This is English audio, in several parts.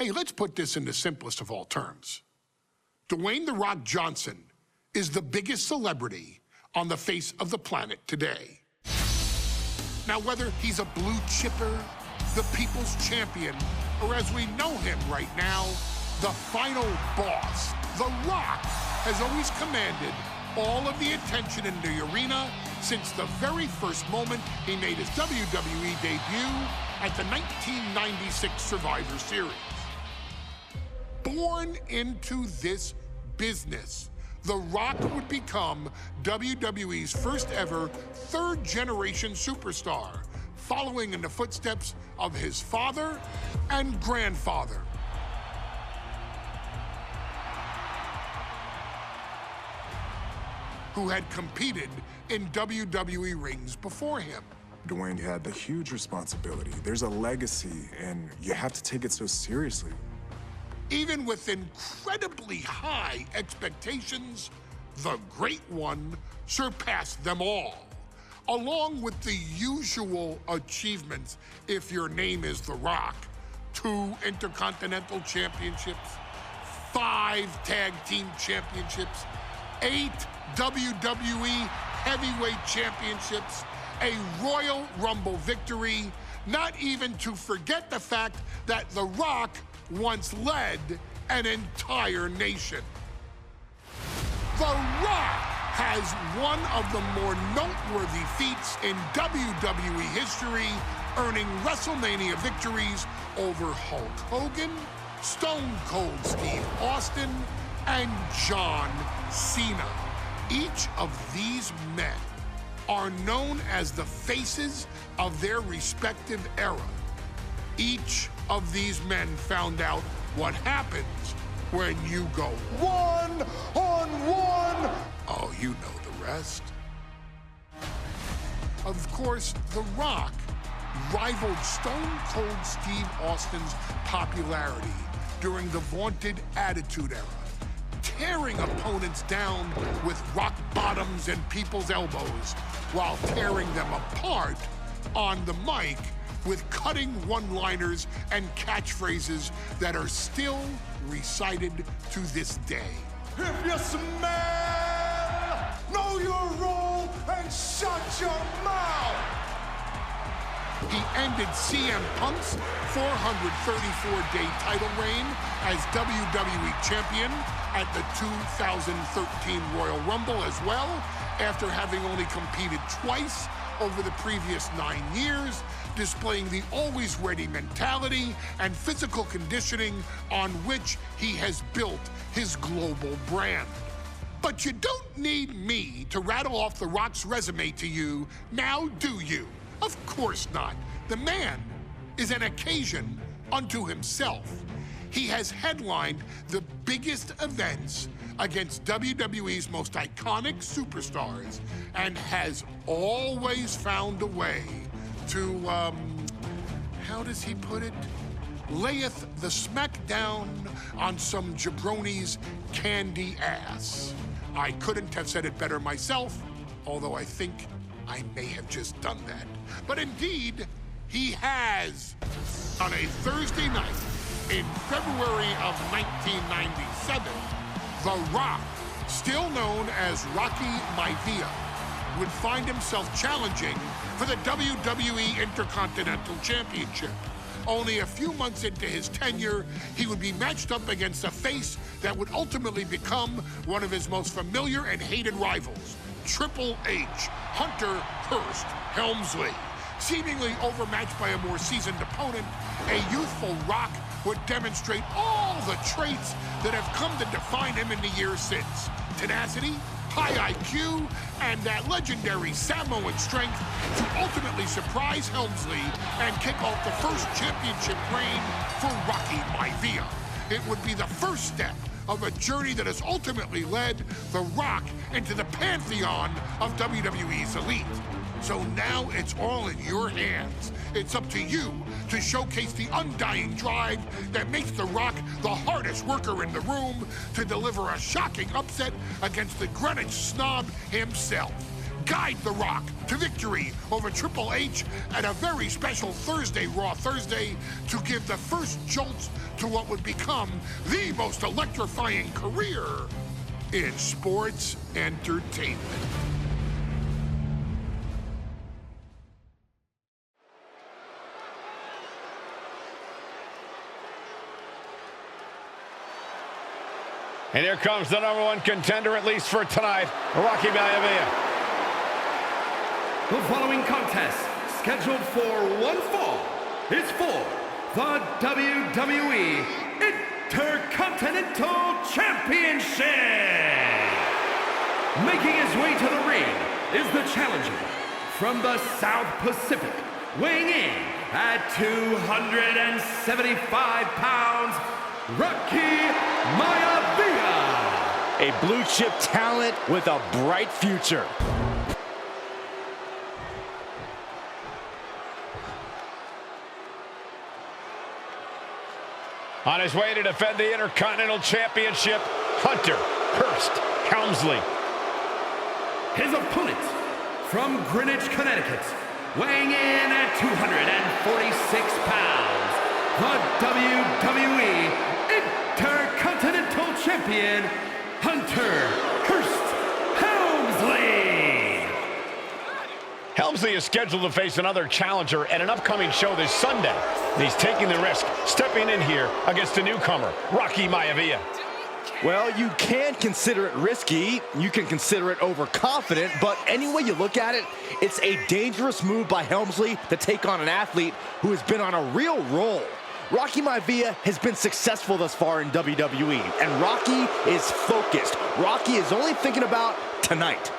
Hey, let's put this in the simplest of all terms. Dwayne "The Rock" Johnson is the biggest celebrity on the face of the planet today. Now, whether he's a blue chipper, the people's champion, or as we know him right now, the final boss, The Rock has always commanded all of the attention in the arena since the very first moment he made his WWE debut at the 1996 Survivor Series. Born into this business, The Rock would become WWE's first ever third-generation superstar, following in the footsteps of his father and grandfather. Who had competed in WWE rings before him. Dwayne had a huge responsibility. There's a legacy, and you have to take it so seriously. Even with incredibly high expectations, the Great One surpassed them all, along with the usual achievements if your name is The Rock: 2 Intercontinental Championships, 5 Tag Team Championships, 8 WWE Heavyweight Championships, a Royal Rumble victory, not even to forget the fact that The Rock once led an entire nation. The Rock has one of the more noteworthy feats in WWE history, earning WrestleMania victories over Hulk Hogan, Stone Cold Steve Austin, and John Cena. Each of these men are known as the faces of their respective era. Each of these men found out what happens when you go one-on-one. Oh, you know the rest. Of course, The Rock rivaled Stone Cold Steve Austin's popularity during the vaunted Attitude Era, tearing opponents down with rock bottoms and people's elbows while tearing them apart on the mic with cutting one-liners and catchphrases that are still recited to this day. If you smell, know your role and shut your mouth. He ended CM Punk's 434-day title reign as WWE Champion at the 2013 Royal Rumble as well, after having only competed twice over the previous 9 years, displaying the always-ready mentality and physical conditioning on which he has built his global brand. But you don't need me to rattle off The Rock's resume to you, now do you? Of course not. The man is an occasion unto himself. He has headlined the biggest events against WWE's most iconic superstars and has always found a way to, how does he put it? Layeth the smackdown on some jabroni's candy ass. I couldn't have said it better myself, although I think I may have just done that. But indeed, he has. On a Thursday night in February of 1997, The Rock, still known as Rocky Maivia, would find himself challenging for the WWE Intercontinental Championship. Only a few months into his tenure, he would be matched up against a face that would ultimately become one of his most familiar and hated rivals, Triple H, Hunter Hearst Helmsley. Seemingly overmatched by a more seasoned opponent, a youthful Rock would demonstrate all the traits that have come to define him in the years since: tenacity, high IQ, and that legendary Samoan strength to ultimately surprise Helmsley and kick off the first championship reign for Rocky Maivia. It would be the first step of a journey that has ultimately led The Rock into the pantheon of WWE's elite. So now it's all in your hands. It's up to you to showcase the undying drive that makes The Rock the hardest worker in the room to deliver a shocking upset against the Greenwich snob himself. guide The Rock to victory over Triple H at a very special Thursday, Raw Thursday, to give the first jolts to what would become the most electrifying career in sports entertainment. And here comes the #1 contender, at least for tonight, Rocky Maivia. The following contest, scheduled for one fall, is for the WWE Intercontinental Championship. Making his way to the ring is the challenger from the South Pacific, weighing in at 275 pounds, Rocky Maivia. A blue chip talent with a bright future. On his way to defend the Intercontinental Championship, Hunter Hearst Helmsley. His opponent from Greenwich, Connecticut, weighing in at 246 pounds, the WWE Intercontinental Champion, Hunter Hearst Helmsley. Helmsley is scheduled to face another challenger at an upcoming show this Sunday. And he's taking the risk, stepping in here against a newcomer, Rocky Maivia. Well, you can consider it risky, you can consider it overconfident, but any way you look at it, it's a dangerous move by Helmsley to take on an athlete who has been on a real roll. Rocky Maivia has been successful thus far in WWE, and Rocky is focused. Rocky is only thinking about tonight.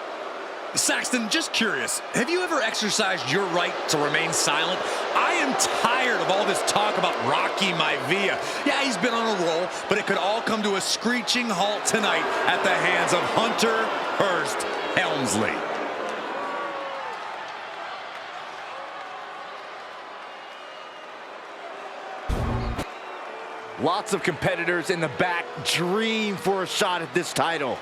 Saxton, just curious, have you ever exercised your right to remain silent? I am tired of all this talk about Rocky Maivia. Yeah, he's been on a roll, but it could all come to a screeching halt tonight at the hands of Hunter Hearst Helmsley. Lots of competitors in the back dream for a shot at this title.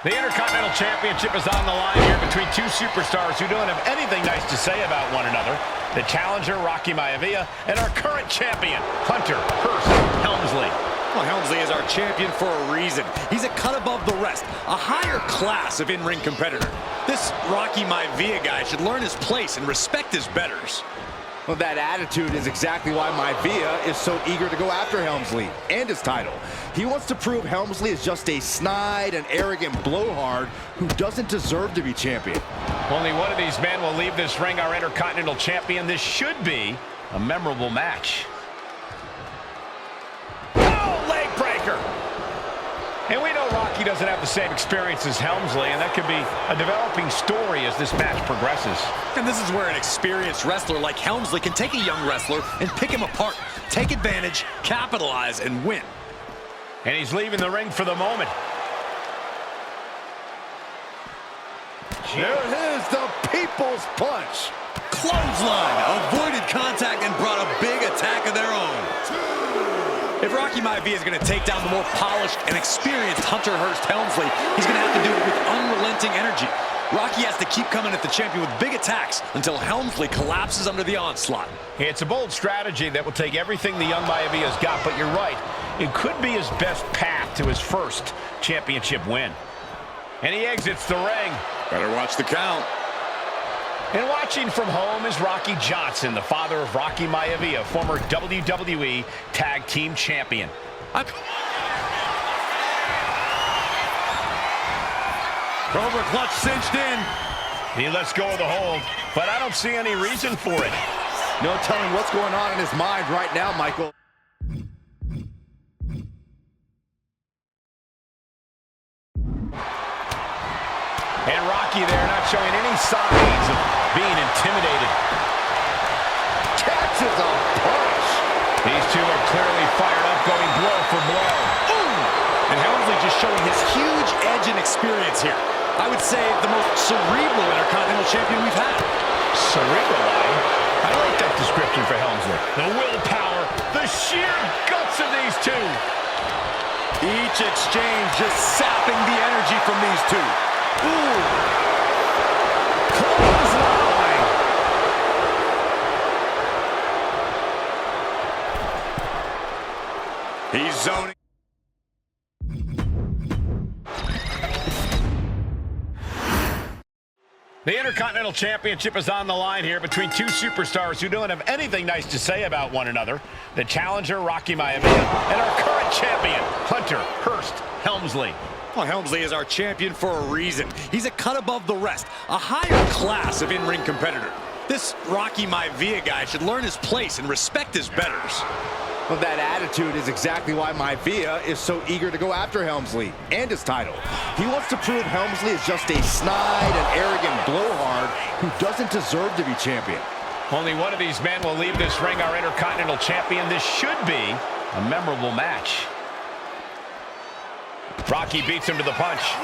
The Intercontinental Championship is on the line here between two superstars who don't have anything nice to say about one another. The challenger, Rocky Maivia, and our current champion, Hunter Hearst Helmsley. Well, Helmsley is our champion for a reason. He's a cut above the rest, a higher class of in-ring competitor. This Rocky Maivia guy should learn his place and respect his betters. Well, that attitude is exactly why Maivia is so eager to go after Helmsley and his title. He wants to prove Helmsley is just a snide and arrogant blowhard who doesn't deserve to be champion. Only one of these men will leave this ring our Intercontinental Champion. This should be a memorable match. Oh, leg breaker! And we know Rocky doesn't have the same experience as Helmsley, and that could be a developing story as this match progresses. And this is where an experienced wrestler like Helmsley can take a young wrestler and pick him apart, take advantage, capitalize, and win. And he's leaving the ring for the moment. There it is, the People's Punch. Clothesline, avoided contact and brought a big attack of their own. If Rocky Maivia is going to take down the more polished and experienced Hunter Hearst Helmsley, he's going to have to do it with unrelenting energy. Rocky has to keep coming at the champion with big attacks until Helmsley collapses under the onslaught. It's a bold strategy that will take everything the young Maivia's got, but you're right. It could be his best path to his first championship win. And he exits the ring. Better watch the count. And watching from home is Rocky Johnson, the father of Rocky Maivia, former WWE Tag Team Champion. Cobra clutch cinched in. He lets go of the hold, but I don't see any reason for it. No telling what's going on in his mind right now, Michael. And Rocky there not showing any signs of being intimidated. Catches a punch. These two are clearly fired up, going blow for blow. Ooh! And Helmsley just showing his huge edge and experience here. I would say the most cerebral Intercontinental Champion we've had. Cerebral, I like that description for Helmsley. The willpower, the sheer guts of these two. Each exchange just sapping the energy from these two. Ooh! Clothesline! He's zoning. The Intercontinental Championship is on the line here between two superstars who don't have anything nice to say about one another. The challenger, Rocky Maivia, and our current champion, Hunter Hearst Helmsley. Well, Helmsley is our champion for a reason. He's a cut above the rest, a higher class of in-ring competitor. This Rocky Maivia guy should learn his place and respect his betters. Well, that attitude is exactly why Maivia is so eager to go after Helmsley and his title. He wants to prove Helmsley is just a snide and arrogant blowhard who doesn't deserve to be champion. Only one of these men will leave this ring our Intercontinental Champion. This should be a memorable match. Rocky beats him to the punch.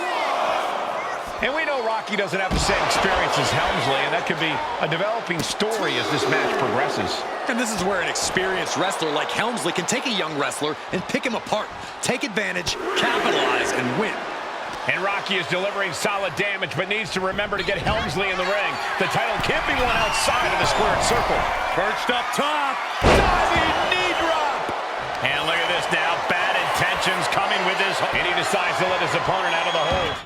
And we know Rocky doesn't have the same experience as Helmsley, and that could be a developing story as this match progresses. And this is where an experienced wrestler like Helmsley can take a young wrestler and pick him apart, take advantage, capitalize, and win. And Rocky is delivering solid damage, but needs to remember to get Helmsley in the ring. The title can't be won outside of the squared circle. Perched up top. Diving knee drop. And look at this now. Bad intentions coming with his... And he decides to let his opponent out of the hold.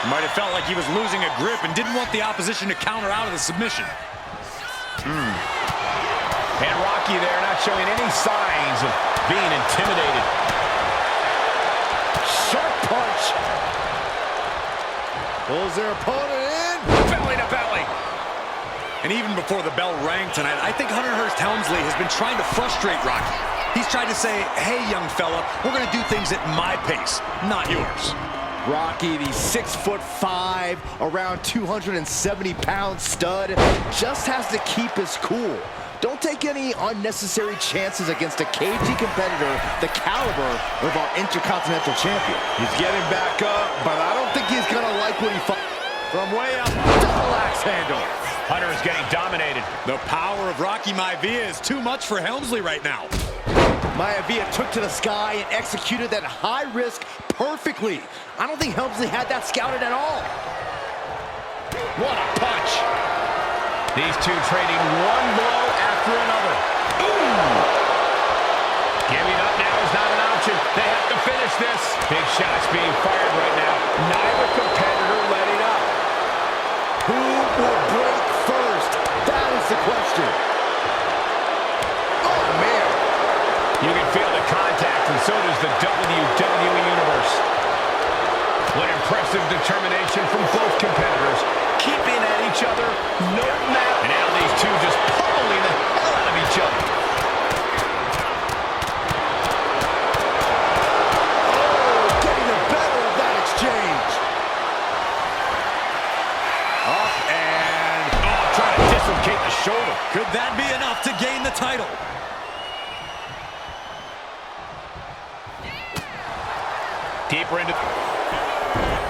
Might have felt like he was losing a grip and didn't want the opposition to counter out of the submission. And Rocky there not showing any signs of being intimidated. Sharp punch. Pulls their opponent in. Belly to belly. And even before the bell rang tonight, I think Hunter Hearst Helmsley has been trying to frustrate Rocky. He's tried to say, hey, young fella, we're going to do things at my pace, not yours. Rocky, the 6'5", around 270-pound stud, just has to keep his cool. Don't take any unnecessary chances against a cagey competitor the caliber of our Intercontinental Champion. He's getting back up, but I don't think he's gonna like what he finds. From way up, double axe handle. Hunter is getting dominated. The power of Rocky Maivia is too much for Helmsley right now. Maivia took to the sky and executed that high risk perfectly. I don't think Helmsley had that scouted at all. What a punch. These two trading one blow after another. Ooh. Giving up now is not an option. They have to finish this. Big shots being fired right now. Neither competitor letting up. Who will break first? That is the question. Oh, man. You can feel the contact, and so does the WWE Universe. What impressive determination from both competitors, keeping at each other, no matter. And now these two just pummeling the hell out of each other. Oh, getting the better of that exchange. Up and... trying to dislocate the shoulder. Could that be enough to gain the title? Deeper into...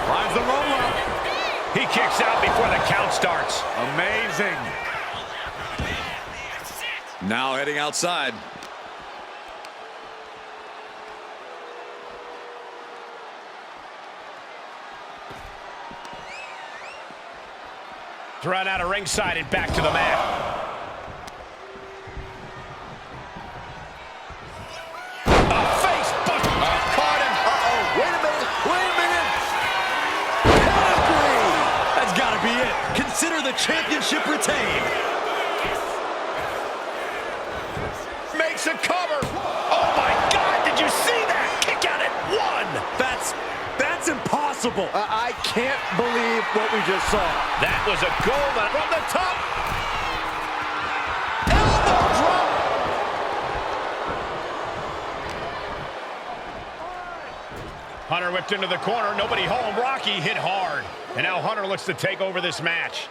Finds the roll-up. He kicks out before the count starts. Amazing. Now heading outside. Run out of ringside and back to the mat. Consider the championship retained. Makes a cover. Oh my God, did you see that? Kick out at one. That's impossible. I can't believe what we just saw. That was a goal from the top. Elbow drop. Hunter whipped into the corner. Nobody home. Rocky hit hard. And now Hunter looks to take over this match.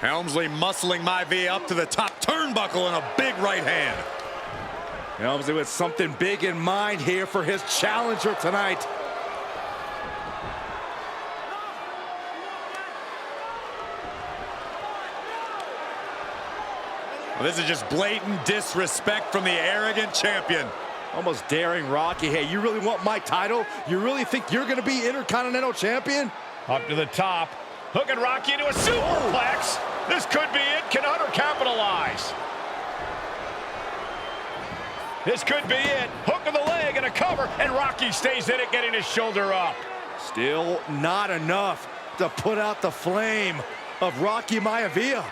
Helmsley muscling Maivia up to the top turnbuckle and a big right hand. Helmsley with something big in mind here for his challenger tonight. Well, this is just blatant disrespect from the arrogant champion. Almost daring Rocky. Hey, you really want my title? You really think you're going to be Intercontinental Champion? Up to the top. Hooking Rocky into a superplex. This could be it. Can Hunter capitalize? This could be it. Hook of the leg and a cover, and Rocky stays in it, getting his shoulder up. Still not enough to put out the flame of Rocky Maivia.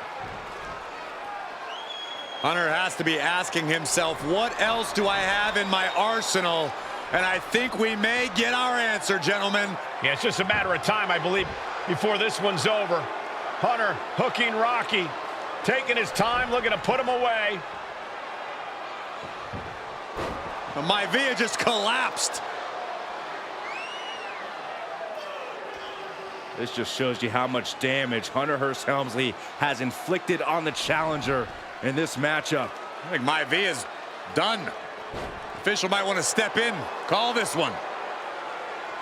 Hunter has to be asking himself, what else do I have in my arsenal? And I think we may get our answer, gentlemen. Yeah, it's just a matter of time, I believe, before this one's over. Hunter hooking Rocky, taking his time, looking to put him away. Maivia just collapsed. This just shows you how much damage Hunter Hearst Helmsley has inflicted on the challenger in this matchup. I think Maivia's done. Official might want to step in, call this one.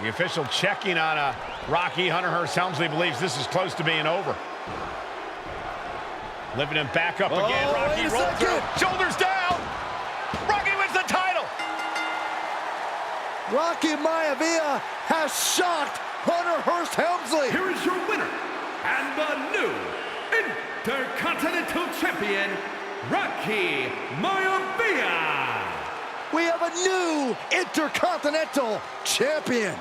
The official checking on Rocky. Hunter Hearst Helmsley believes this is close to being over. Lifting him back up again. Rocky rolls through. Shoulders down. Rocky wins the title. Rocky Maivia has shocked Hunter Hearst Helmsley. Here is your winner and the new Intercontinental Champion, Rocky Maivia. We have a new Intercontinental Champion.